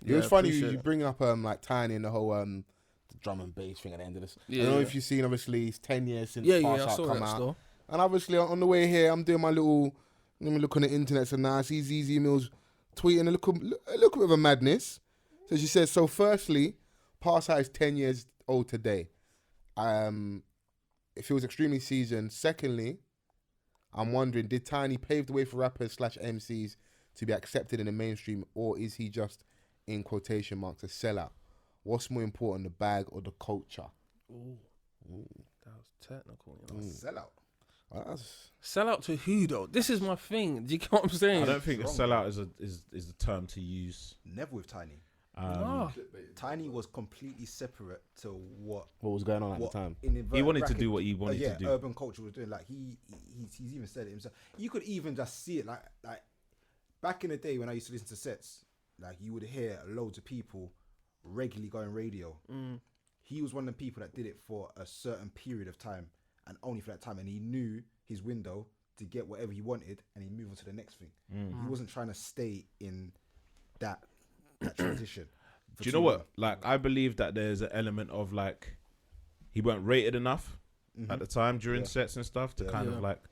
It was funny you bring up like Tinie and the whole the drum and bass thing at the end of this. I don't know if you've seen, obviously it's 10 years since Pass Out come out. Still. And obviously on the way here, I'm doing my little, let me look on the internet, so now I see ZZ Mills tweeting a little bit of a madness. So she says, so firstly, Pass Out is 10 years old today. It feels extremely seasoned. Secondly, I'm wondering, did Tinie pave the way for rappers / MCs to be accepted in the mainstream, or is he just, in quotation marks, a sellout? What's more important, the bag or the culture? Ooh. That was technical. You know? Sellout. Sellout to who though? This is my thing. Do you get what I'm saying? I don't think a sellout is the term to use. Never with Tinie. No. Tinie was completely separate to what was going on at the time. He wanted to do what he wanted to do. Urban culture was doing. Like he's even said it himself. You could even just see it. Like back in the day when I used to listen to sets, like you would hear loads of people regularly going radio. He was one of the people that did it for a certain period of time and only for that time, and he knew his window to get whatever he wanted, and he moved on to the next thing. He wasn't trying to stay in that transition. Do you know what? Like, I believe that there's an element of like he weren't rated enough at the time during sets and stuff to kind of like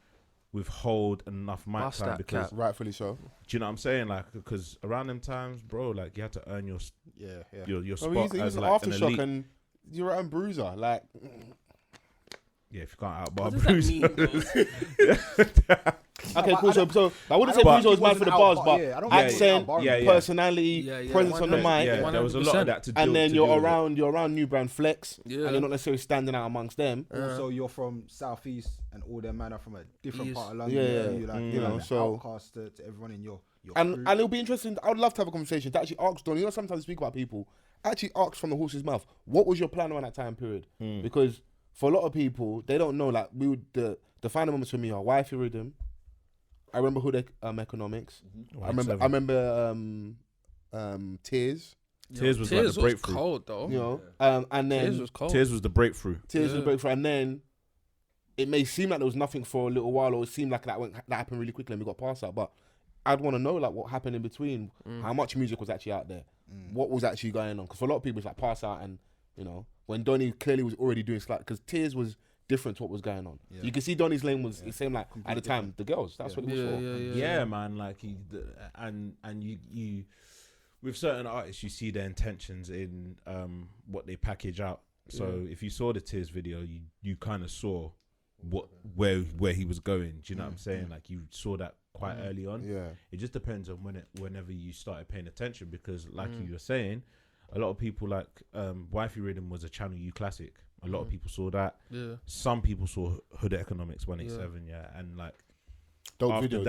withhold enough mic time, because rightfully so. Do you know what I'm saying? Like, because around them times, bro, like you had to earn your spot he was as an like an aftershock, elite. and you're an bruiser, like. Yeah, if you can't outbar Bruiser. Okay, cool. So I wouldn't say Bruiser was mad for the bars, but accent, personality, presence on the mic. Yeah, there was a lot of that to do. And then you're around New Brand Flex, and you're not necessarily standing out amongst them. Also, you're from Southeast, and all them man are from a different part of London. You know, so outcast to everyone in your and it'll be interesting. I would love to have a conversation to actually ask Donny. You know, sometimes we speak about people. Actually, ask from the horse's mouth. What was your plan around that time period? Because for a lot of people, they don't know. Like the final moments for me are Wifey Rhythm. I remember Hood Economics. I remember Tears. Tears was like the breakthrough. Cold though. You know, and then Tears was cold. Tears was the breakthrough. Tears was the breakthrough, and then it may seem like there was nothing for a little while, or it seemed like that happened really quickly and we got Pass Out. But I'd want to know like what happened in between. How much music was actually out there? What was actually going on? Because for a lot of people, it's like Pass Out, and you know, when Donny clearly was already doing slack, because Tears was different to what was going on. You can see Donny's lane was it seemed like at the time the girls. That's what it was for. Yeah, man. Like and you with certain artists, you see their intentions in what they package out. So if you saw the Tears video, you kind of saw where he was going. Do you know what I'm saying? Like you saw that quite early on. Yeah. It just depends on whenever you started paying attention, because like you were saying, a lot of people like Wifey Rhythm was a Channel U classic. A lot of people saw that. Yeah. Some people saw Hood Economics 187. Yeah. And like dope video.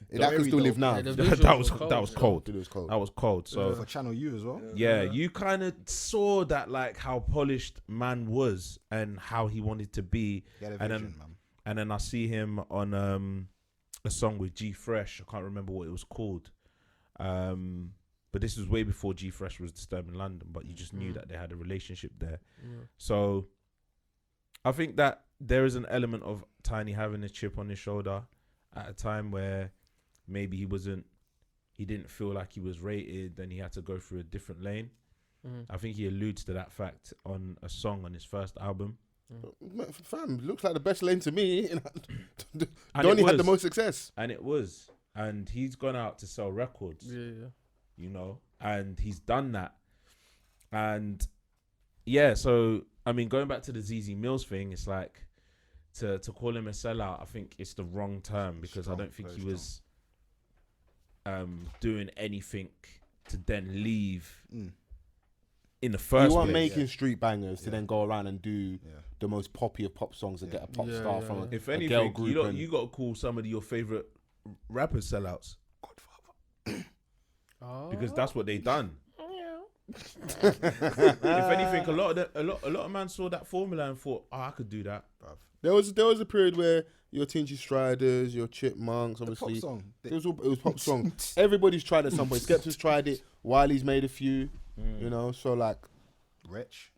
That can still live now. That was cold. It was cold. That was cold. So for Channel U as well. Yeah, you kind of saw that like how polished man was and how he wanted to be. And then I see him on a song with G Fresh. I can't remember what it was called. But this was way before G Fresh was disturbing London, but you just knew that they had a relationship there. So I think that there is an element of Tinie having a chip on his shoulder at a time where maybe he didn't feel like he was rated, then he had to go through a different lane. I think he alludes to that fact on a song on his first album. Fam, looks like the best lane to me. Donny had the most success. And it was. And he's gone out to sell records. Yeah. You know, and he's done that. And yeah, so I mean, going back to the ZZ Mills thing, it's like to call him a sellout, I think it's the wrong term, because I don't think he was doing anything to then leave in the first place. You weren't making street bangers to then go around and do the most poppy of pop songs and get a pop star from if a anything, girl group. You got to call some of your favorite rappers sellouts. Godfather. Because that's what they done. If anything, a lot of man saw that formula and thought, I could do that. Bruv. There was a period where your Tinchy Stryders, your Chipmunks, obviously, pop song. It was pop song. Everybody's tried at some point. Skepta's tried it. Wiley's made a few. You know, so like, Wretch.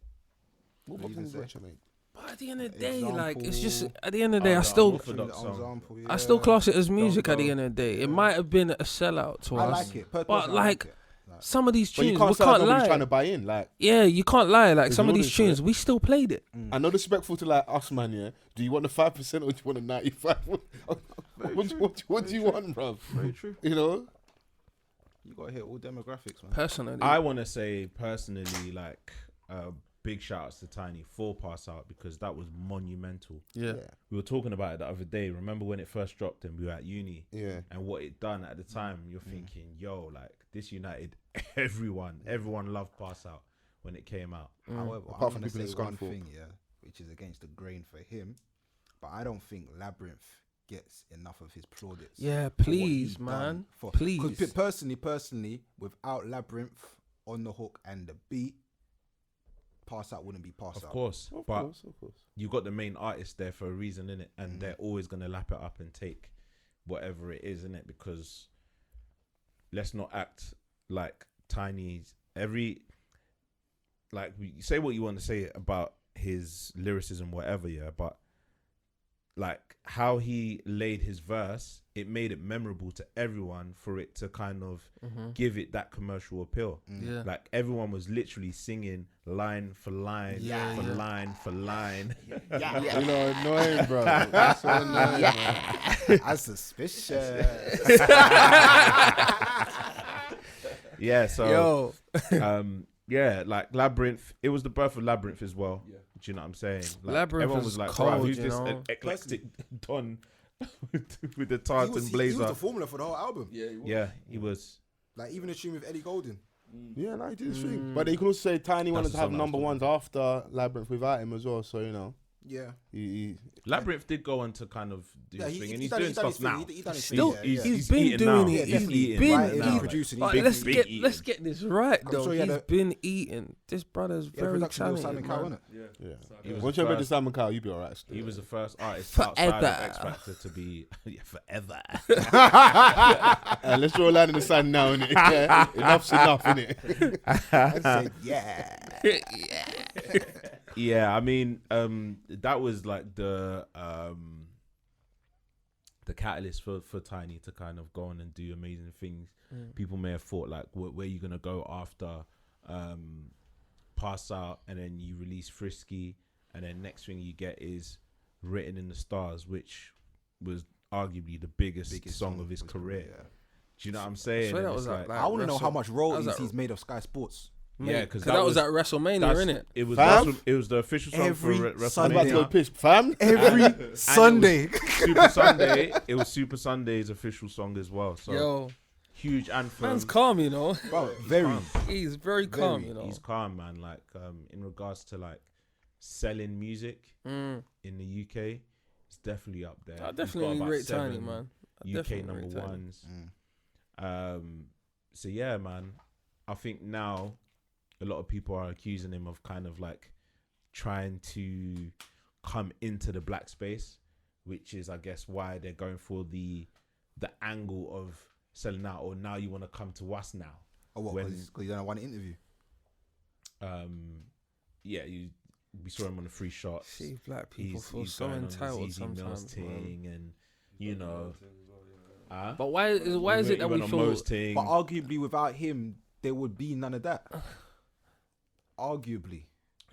What was Wretch made? But at the end of the day, like, it's just, at the end of the day, I still class it as music at the end of the day. It might have been a sellout to us. I like it. But like, some of these But you tunes, can't we say like can't nobody's lie. trying to buy in. Like, Yeah, you can't lie. Like There's some an of these audience for tunes, it. we still played it. I know disrespectful to like us, man. Yeah. Do you want the 5% or do you want the 95? What do you want, bruv? Very true. You know. You gotta hit all demographics, man. Personally, I want to say personally, like, big shout outs to Tinie for Pass Out because that was monumental. yeah. We were talking about it the other day. Remember when it first dropped and we were at uni? Yeah. And what it done at the time, you're thinking, yo, like this united everyone. Everyone loved Pass Out when it came out. However, Apart I'm from gonna people in say one Scunthorpe. thing, yeah, which is against the grain for him, but I don't think Labyrinth gets enough of his plaudits. Yeah, for what please, he's man. done for- Please. 'cause personally, without Labyrinth on the hook and the beat, Pass Out wouldn't be Pass Of Out. course, Of but course. you got the main artist there for a reason, innit? And they're always gonna lap it up and take whatever it is, innit? Because let's not act like Tinie's you say what you want to say about his lyricism, whatever, yeah, but like how he laid his verse, it made it memorable to everyone for it to kind of give it that commercial appeal. Yeah. Like everyone was literally singing line for line, Yeah, yeah. line for line. You know, annoying, bro. That's so annoying, man. I'm suspicious. Yeah, so Yo, yeah, like Labyrinth, it was the birth of Labyrinth as well. Yeah. Do you know what I'm saying? Like, Labyrinth everyone was was like, cold, "Wow, who's you this know? eclectic don with the he tartan was blazer?" the formula for the whole album. Yeah, he was. Like even a tune with Eddie Golden. Yeah, no, he did his thing. But you can also say Tinie wanted the to have song I was number talking ones after Labyrinth without him as well. So, you know, Yeah. he Labyrinth did go on to kind of do his thing, and he's done- doing done his stuff thing. now. He done his Still- thing, yeah, he's been eating doing now. it. He's He's eating been right eating. now. Producing. But Big- let's big get eating. let's get this right I'm though. sure he had He's a- been eating. This brother's Yeah, very production with talented. Simon Cowell, Man. innit? yeah. He was Once the you're ready to first- Simon Cowell, you'll be all right. He was the first artist Forever. outside of X Factor to be forever. Let's draw a line in the sand now, innit? Yeah. Enough's enough, innit? I said, yeah. Yeah, I mean, that was like the catalyst for Tinie to kind of go on and do amazing things. People may have thought like, where you gonna go after Pass Out, and then you release Frisky, and then next thing you get is Written in the Stars, which was arguably the biggest song of his career. Yeah. Do you know what I'm saying? swear that And was it's like I want to know how much royalties that was he's made of Sky Sports. yeah, Because because that was at WrestleMania, that's- innit? It was Fam? it was the official song Every for I'm about to Sunday. go WrestleMania. piss, fam. Every Sunday. Super Sunday. It was Super Sunday's official song as well. So Yo, huge anthem. man's calm, you know. Bro, very. He's very calm, Very. you know. He's calm, man. Like in regards to like selling music in the UK, it's definitely up there. I He's got definitely about rate 7 Tinie, man. I UK definitely number rate Tinie. ones. So yeah, man. I think now a lot of people are accusing him of kind of like trying to come into the black space, which is, I guess, why they're going for the angle of selling out, or now you want to come to us now. Oh, what? When- Because you don't want an interview. Yeah, we saw him on the free shots. See, black people feel He's so going on his entitled Easy Mills sometimes. man. ting, and you know. But why is it that we feel? Ting. But arguably, without him, there would be none of that. Arguably.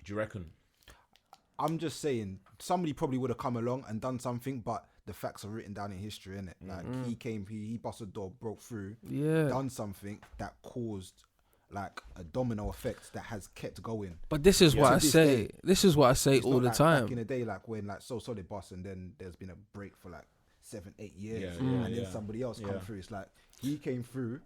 Do you reckon? I'm just saying, somebody probably would have come along and done something, but the facts are written down in history, innit? Like, he busted a door, broke through, Yeah. done something that caused, like, a domino effect that has kept going. But this is what To I this say. day. This is what I say It's all not the like time. Back in the day, like, when, like, So Solid bust and then there's been a break for, like, 7-8 years. Yeah, and then somebody else come through. It's like, he came through,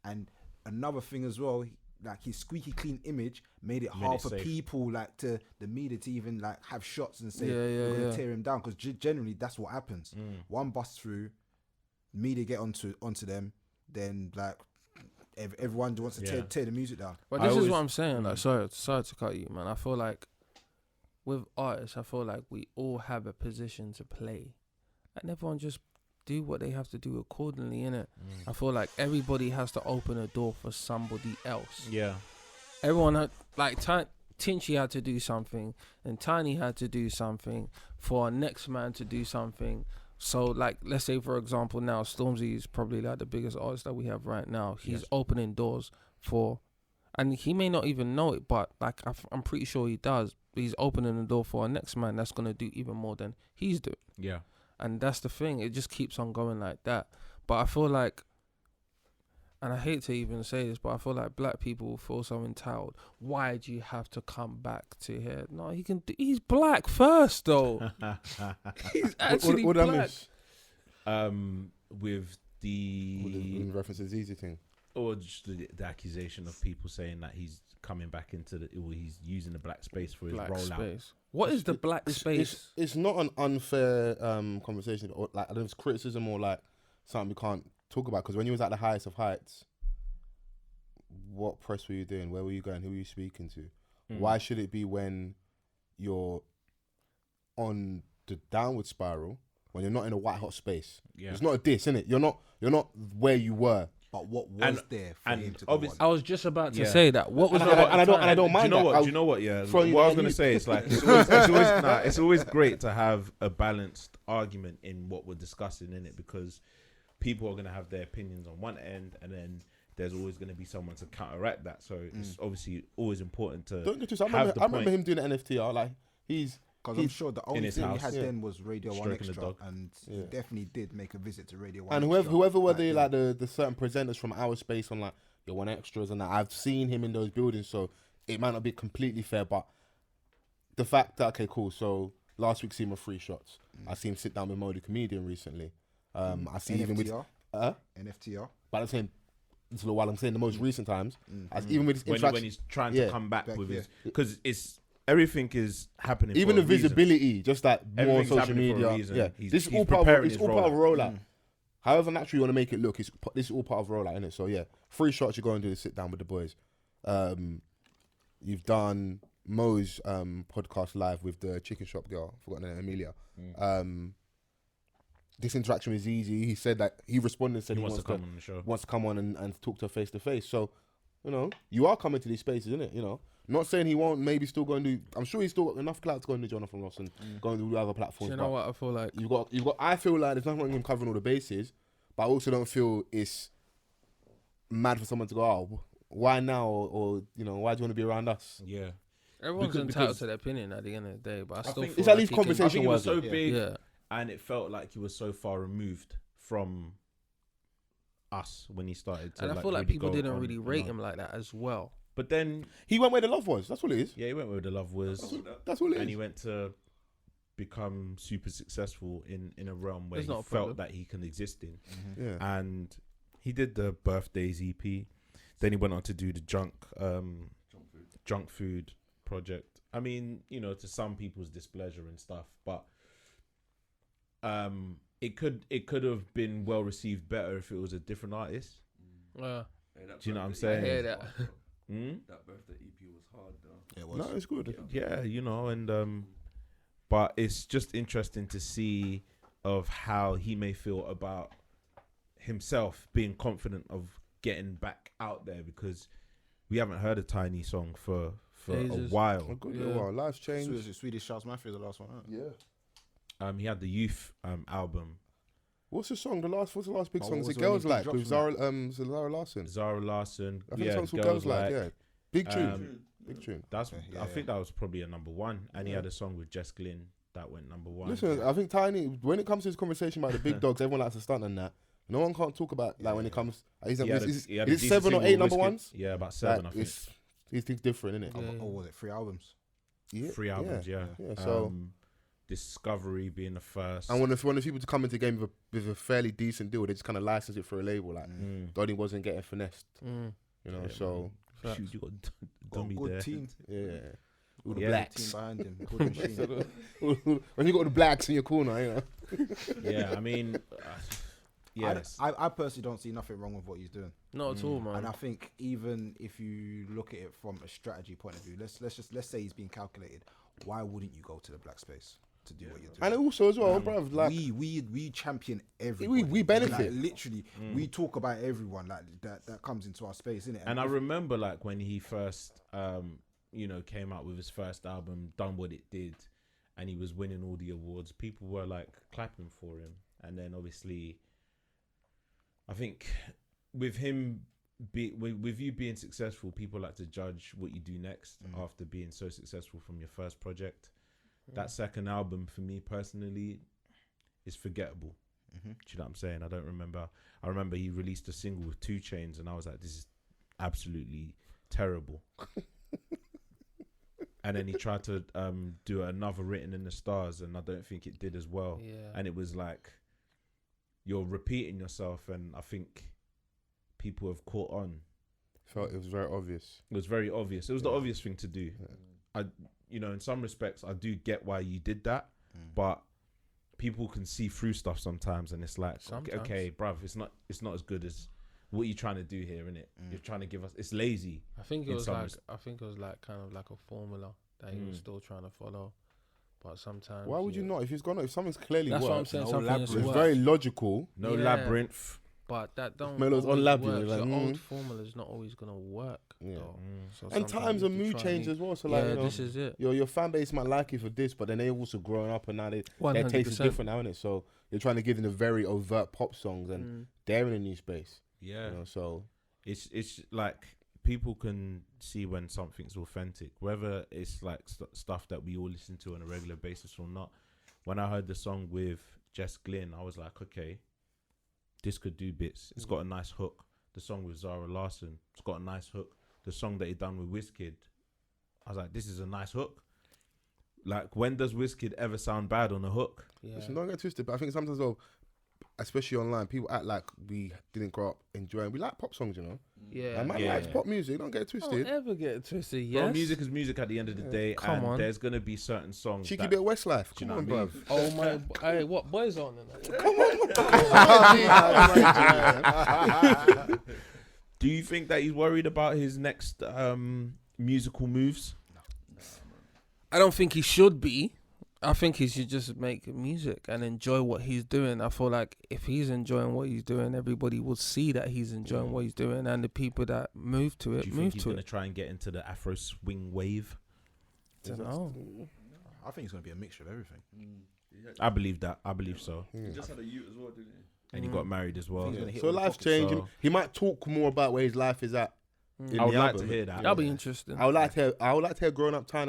and another thing as well, like his squeaky clean image made it hard for safe. people, like, to the media to even like have shots and say Yeah, we're gonna yeah. tear him down, because generally that's what happens. One bust through, media get onto them, then like everyone wants to tear the music down. But I this is always- what I'm saying. Like, sorry to cut you, man. I feel like with artists, I feel like we all have a position to play, and everyone just do what they have to do accordingly, innit? I feel like everybody has to open a door for somebody else. Yeah. Everyone had, like, Tinchy had to do something, and Tinie had to do something for our next man to do something. So, like, let's say, for example, now Stormzy is probably like the biggest artist that we have right now. He's opening doors for, and he may not even know it, but like I'm pretty sure he does. He's opening the door for a next man that's gonna do even more than he's doing. Yeah. And that's the thing. It just keeps on going like that. But I feel like, and I hate to even say this, but I feel like black people feel so entitled. Why do you have to come back to here? No, he can. He's black first, though. He's actually what did I black. miss? With the In reference to the easy thing. or just the accusation of people saying that he's coming back into he's using the black space for his Black rollout. space. What is the black space? It's not an unfair conversation, or like I don't know if it's criticism or like something we can't talk about. Because when you was at the highest of heights, what press were you doing? Where were you going? Who were you speaking to? Why should it be when you're on the downward spiral, when you're not in a white hot space? Yeah. It's not a diss, innit? You're not where you were. But what was there for him to go on? I was just about to say that. What was And there? I don't mind that. Do you know what? Yeah. throwing What I was that gonna at say is like it's always great to have a balanced argument in what we're discussing in it, because people are gonna have their opinions on one end, and then there's always gonna be someone to counteract that. So it's obviously always important to Don't get too. I have remember him doing the NFTR. Like Because I'm sure the only his thing he house. had Yeah. then was Radio 1 Stroking the Extra, dog. and he definitely did make a visit to Radio 1 and Extra. whoever were back the then. like the certain presenters from our space on like your One Extras and that, I've seen him in those buildings, so it might not be completely fair, but the fact that okay, cool. So last week, seen him free shots. I see him sit down with Mo the comedian recently. I see even with NFTR. but I'm saying it's a little while. I'm saying the most recent times, as even with his when interaction, he's trying to come back Back, with yeah. his, because it's everything is happening. even for the a reason. visibility, just like more Everything's social happening for a media. reason. Yeah, He's- this is he's all part of preparing it's his all part of a rollout. rollout. However natural you want to make it look, this is all part of a rollout, innit? So yeah, free shots you go and do the sit down with the boys. You've done Mo's podcast live with the chicken shop girl, forgotten her name, Amelia. This interaction was easy. He said that he responded and said He wants to come on the show. wants to come on and talk to her face to face. So, you are coming to these spaces, innit? Not saying he won't maybe still go and do. I'm sure he's still got enough clout to go and do Jonathan Ross and go and do other platforms. Do you know what I feel like? You've got. I feel like there's nothing wrong with him covering all the bases, but I also don't feel it's mad for someone to go, oh, why now, or why do you want to be around us? Yeah. Everyone's Because- entitled to their opinion at the end of the day, but I still think- feel It's at like least he can- conversation. I think it was so worthy. big, Yeah. and it felt like he was so far removed from us when he started to. And I feel like really people go didn't on really and rate on. him like that as well. But then, He went where the love was. That's what it is. yeah, he went where the love was, That's all it and he is. went to become super successful in a realm where There's he not a felt problem. that he can exist in. Yeah. And he did the birthdays EP. Then he went on to do the junk food project. I mean, to some people's displeasure and stuff, but it could have been well received better if it was a different artist. Yeah. Do you know what I'm I saying? hear that. That birthday EP was hard though. It was. No, it's good. Yeah, and but it's just interesting to see of how he may feel about himself being confident of getting back out there, because we haven't heard a Tinie song for a Ages. while. A good little while. Life's changed. Swedish Charles Matthews, the last one. Huh? Yeah. He had the Youth album. What's the song? What's the last big Oh, song? what Is it was the one Girls he Like dropped with from Zara Larson? Zara Larson. I think yeah, the song's called Girls Like. Yeah. Big tune. Big tune. That's. Yeah, I think that was probably a number one, and he had a song with Jess Glynn that went number one. Listen, I think Tinie, when it comes to this conversation about the big dogs, everyone likes to stunt on that. No one can't talk about like when it comes. Is He had a it decent 7 or single 8 with number Wizkid. ones? Yeah, about 7. Like, I think. These things different, innit? Yeah. Or was it 3 albums? Yeah. 3 albums. Yeah. Yeah, so- Discovery being the first. And when the people to come into the game with a fairly decent deal, they just kind of license it for a label. Like Donny wasn't getting finessed, so Facts. Shoot, you got Got a Dummy good there. team. yeah. All the Yeah. blacks. Team behind him. Good machine. When you got the blacks in your corner, Yeah, I mean, yes. I personally don't see nothing wrong with what he's doing. Not at all, man. And I think even if you look at it from a strategy point of view, let's say he's being calculated. Why wouldn't you go to the black space to do what you're doing? And also as well, bruv, like we champion everyone. we benefit. Like, literally, we talk about everyone like that comes into our space, innit? And I remember like when he first, came out with his first album, done what it did, and he was winning all the awards. People were like clapping for him, and then obviously, I think with him with you being successful, people like to judge what you do next after being so successful from your first project. That second album, for me personally, is forgettable. Do you know what I'm saying? I remember he released a single with 2 Chainz, and I was like, this is absolutely terrible. And then he tried to do another Written in the Stars, and I don't think it did as well. Yeah. And it was like, you're repeating yourself, and I think people have caught on. Felt it was very obvious. It was very obvious. It was the obvious thing to do. I, in some respects, I do get why you did that, but people can see through stuff sometimes, and it's like, okay, bruv, it's not as good as what you're trying to do here, innit? You're trying to give us. It's lazy. I think it was like kind of like a formula that he was still trying to follow, but sometimes. Why would you not? If something's clearly That's what I'm worked, saying. no Something labyrinth. it's works. very logical. No Yeah. labyrinth. But that don't. Melo's on always Labyrinth, work. like, Your old formula is not always gonna work. Yeah. Though. So And sometimes times you and have to mood try change and- as well. So Yeah, like, this is it. your fan base might like you for this, but then they've also grown up and now their taste is 100%. different now, innit? So you're trying to give them the very overt pop songs, and they're in a new space. Yeah. So It's like people can see when something's authentic, whether it's like stuff that we all listen to on a regular basis or not. When I heard the song with Jess Glynn, I was like, okay, this could do bits. It's got a nice hook. The song with Zara Larsson, it's got a nice hook. The song that he done with Wizkid, I was like, this is a nice hook. Like, when does Wizkid ever sound bad on a hook? Yeah. listen, don't get twisted. But I think sometimes, though, especially online, people act like we didn't grow up enjoying. We like pop songs, Yeah. And man likes pop music. Don't get it twisted. Don't ever get it twisted. Bro, Yes. music is music at the end of the day, Come and on. there's gonna be certain songs. Cheeky that, bit of Westlife. do you Come on, know what I bruv. mean? Oh my! Hey, what boys on? Do you think that he's worried about his next musical moves? I don't think he should be. I think he should just make music and enjoy what he's doing. I feel like if he's enjoying what he's doing, everybody will see that he's enjoying what he's doing, and the people that move to it Do you move think he's to gonna it. try and get into the Afro swing wave? Don't know. I think it's going to be a mixture of everything. I believe that. I believe so. He just had a youth as well, didn't he? And he got married as well. He's gonna hit So all the life's pockets. changing. So- He might talk more about where his life is at. in I would the like album. to hear that. That'll be interesting. I would like to hear Growing Up Time.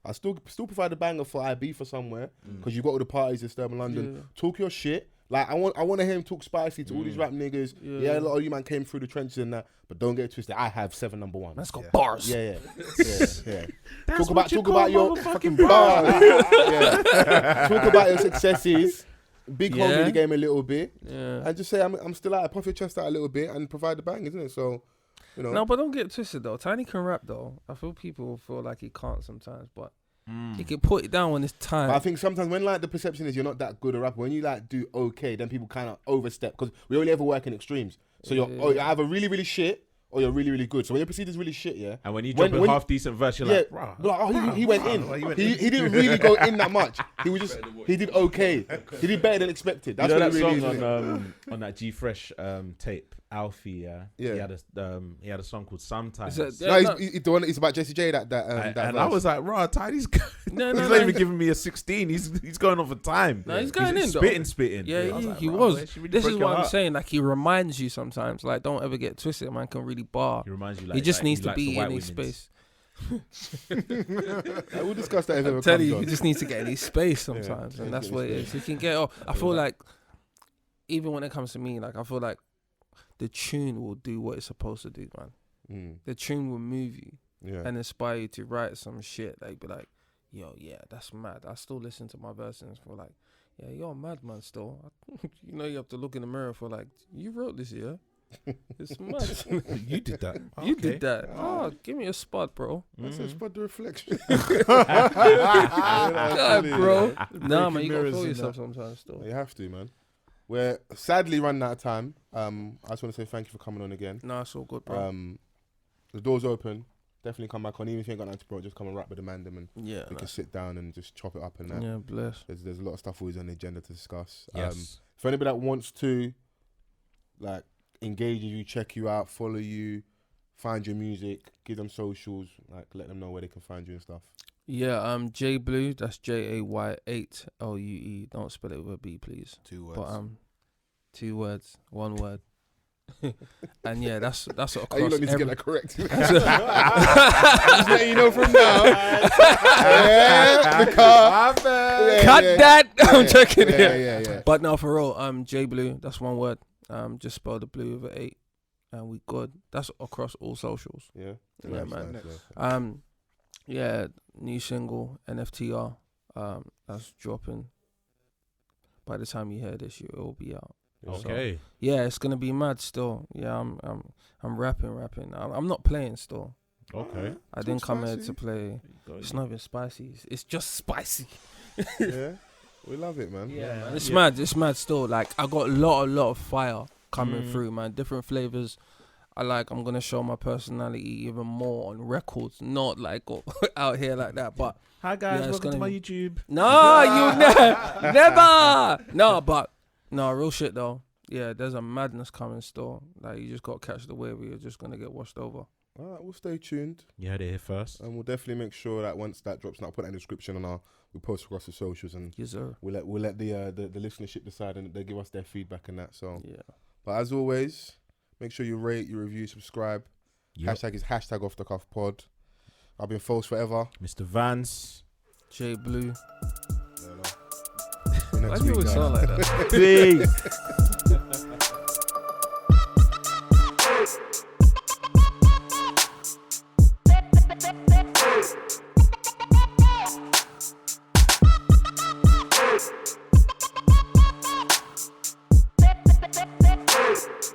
I still provide a banger for IB for somewhere because you got all the parties in Sturban London. Yeah. Talk your shit. Like I want to hear him talk spicy to all these rap niggas. Yeah, a lot of you man came through the trenches and that, but don't get it twisted. I have 7 number 1s. Let's go bars. Yeah. That's Talk what you about call your motherfucking fucking bars. Yeah. Talk about your successes. Big home in Yeah. the game a little bit, Yeah. and just say I'm still out. Puff your chest out a little bit and provide the bang, isn't it? So, No, but don't get it twisted though. Tiny can rap though. I feel people feel like he can't sometimes, but he can put it down when it's time. But I think sometimes when like the perception is you're not that good a rapper, when you like do okay, then people kind of overstep because we only ever work in extremes. So you're either really really shit or you're really really good. So when you're perceived as really shit, yeah. And when you drop a half decent verse, you're like, yeah, "Rah." he went in. He didn't really go in that much. He did okay. He did better than expected. That's You know what that it really song is. on that G Fresh tape, Alfie. Yeah. He had a song called Sometimes. No, it's the one. It's about Jessie J. That and verse. I was like, "Raw, Tiny's No, he's no, not no, even he's- giving me a 16. He's going on for time. No, he's going in, though. spitting. Yeah, I was like, he "Rah, was. man, she really This broke is your what I'm heart." saying. Like, he reminds you sometimes. Like, don't ever get twisted. Man can really bar. He reminds you like He just like, needs he to likes be the white in his women's. space. We'll discuss that if ever I'm telling comes you, on. he just needs to get in his space sometimes, and that's what it is. He can get off. I feel like, even when it comes to me, like, I feel like the tune will do what it's supposed to do, man. The tune will move you Yeah. and inspire you to write some shit. Like, be like, yo, yeah, that's mad. I still listen to my verses and feel like, yeah, you're a madman still. You know, you have to look in the mirror for like, you wrote this, yeah? It's mad. You did that. You did that. Oh, give me a spot, bro. That's a spot the reflection. God, bro. Nah, man, you gotta mirrors feel and yourself sometimes still. You have to, man. We're sadly running out of time. I just want to say thank you for coming on again. Nah, it's all good, bro. The door's open. Definitely come back on. Even if you ain't got nothing to promote, just come and rap with the man them and Yeah, we can sit down and just chop it up and that. yeah, bless. There's a lot of stuff always on the agenda to discuss. Yes. For anybody that wants to like engage with you, check you out, follow you, find your music, give them socials, like let them know where they can find you and stuff. Yeah, J Blue. That's JAY8LUE. Don't spell it with a B, please. 2 words. But 2 words, 1 word. And yeah, that's Oh, you across don't need to get every. that correct. Just letting you know from now. Yeah, the car. Yeah, Cut yeah. that! I'm joking. Yeah. But no, for real, J Blue, that's one word. Just spell the blue with an 8, and we good. That's across all socials. Yeah, Yeah, man. nice. Yeah, new single NFTR. That's dropping. By the time you hear this, it will be out. Okay. So, yeah, it's gonna be mad still. Yeah, I'm rapping. I'm not playing still. Okay. I didn't come here spicy. to play. It's not even spicy. It's just spicy. Yeah, we love it, man. Man. It's mad. It's mad still. Like I got a lot of fire coming through, man. Different flavors. I'm gonna show my personality even more on records, not like out here like that. But Hi guys, yeah, it's welcome to gonna my be- YouTube. no, you never. No, real shit though. Yeah, there's a madness coming still. Like you just got to catch the wave. Or you're just gonna get washed over. All right, we'll stay tuned, You heard it here first. and we'll definitely make sure that once that drops, and I'll put that in the description, and we post across the socials, and Yes, sir. we'll let the listenership decide, and they give us their feedback and that. So, Yeah. but as always, make sure you rate, you review, subscribe. Yep. Hashtag is hashtag off the cuff pod. I've been Fols forever. Mr. Vance. J Blue. Till Why next do you week, always guys. sound like that? Peace. Hey!